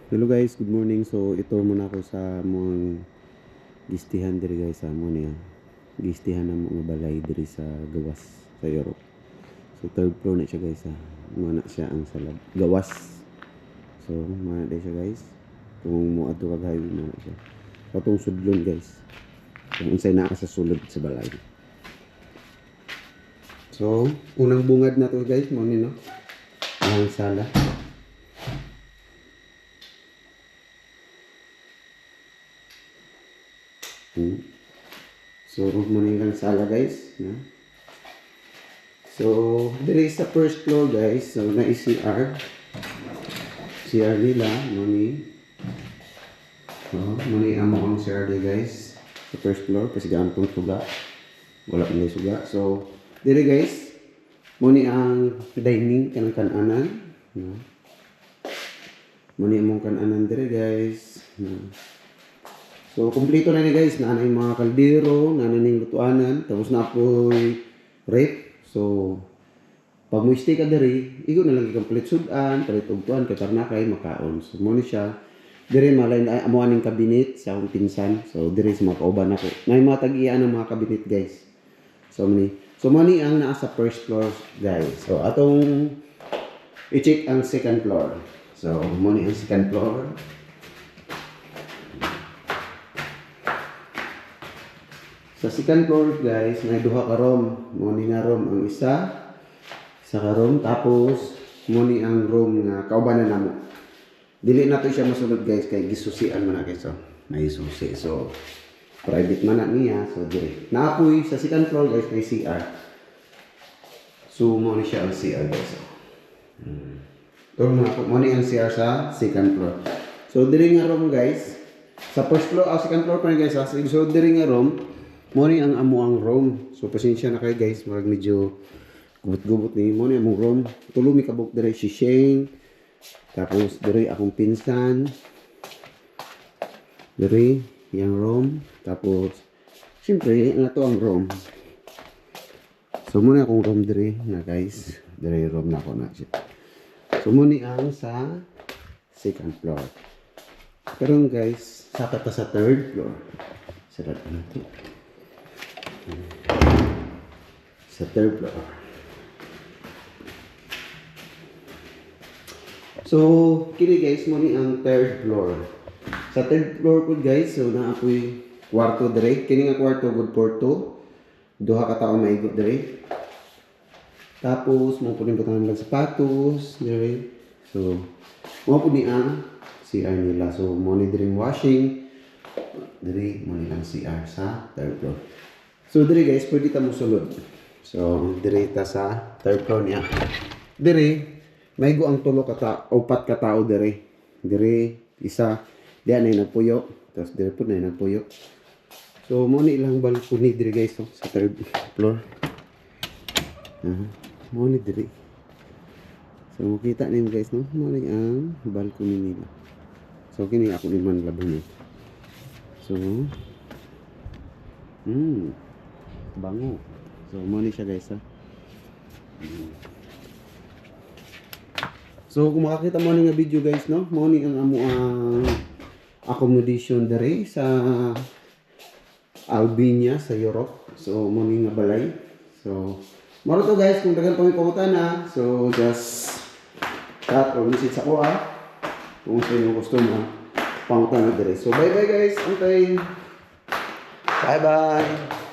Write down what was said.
Hello guys, good morning. So ito muna ako sa mga gistihan diri guys sa mo niya. Gistihan ng mga balay diri sa Gawas sa Europe. So third floor na siya guys ha. Mana siya ang salab. Gawas. So mana siya guys. Kung mo adto kag highway na siya. Patong sudlon guys. Kung unsay naa ka sa sulod sa balay. So unang bungad na to guys mo ni no. Ang sala. So, mo na yung sala guys. No? So, there is the first floor guys. So, na is CR. CR nila. Muni. Muni amo ang CR di guys. Sa first floor. Kasi gaan itong suga. Wala pang suga. So, dire guys. Muni ang dining kanang kananan. No? Muni among kananan dire guys. No? So, kumpleto na ni guys. Naanay mga kaldero, naanay lutuanan, tapos na po'y rep. So, pag mo stay ka dari, igo na lang ikang palit sudan, palit ugtuan, katarnakay, makaon. So, muna siya. Dire malay na amuan ng kabinet sa akong pinsan. So, dire sa mga kauban ako. May mga tag-iyan ng mga kabinet guys. So, mani ang nasa first floor guys. So, atong i-check ang second floor. So, muni ang second floor. Sa second floor guys, may duha ka room. Muni nga room ang isa ka room. Tapos, muni ang room nga kaubanan namo. Dili na to siya masulod guys, kay gisusian man na guys. So, naisusi. So, private man na niya. So, dire. Naapoy sa second floor guys, may CR. So, muni siya ang CR guys. So, muni ang CR sa second floor. So, dire nga room guys. Sa first floor, second floor pa rin guys. So, dire nga room. Moni ang amo ang room. So pasensya na kayo guys, marag medyo gubot-gubot ni moni ang room. Tulumi kabuk dire si Shane. Tapos dire akong pinsan. Dire yang room. Tapos siyempre nga to ang room. So muna akong room dire na guys. Dire room na ako na siya. So muni ang sa second floor. Pero guys, sapat pa sa third floor. Sarap na ito. Sa third floor. So, kini guys, mo ni ang third floor. Sa third floor ko guys, so na ako'y kwarto dire. Kini nga kwarto good for 2. Duha ka tao maigot dire. Tapos, mo po rin batang lang sapatos dire. So, mo po ni ang CR nila. So, mo ni dire washing. Dire, mo ni ang CR sa third floor. So, dire guys, pwede ta mo sulod. So, dire ta sa third floor niya. Dire, may go ang tulo ka upat ka tao dire. Dire, isa, diyan ay nagpuyo. Tapos dire po na nagpuyo. So, mo ni ilang balcony dire guys, no? Sa third floor. Mo ni dire. So, makita niyo guys, no? Mo ni ang balcony nila. So, kini ako ni man labon niya. So, bango. So, money siya guys ha. So, kung makakita mo nga video guys, no? Money ang amo ang accommodation dere sa Albania sa Europe. So, money nga balay. So, maro to guys, kung dagan pang ipangutan na. So, just chat or message ako kung sa inyo gusto mo pangutan na dere. So, bye bye guys. Antay. Bye bye.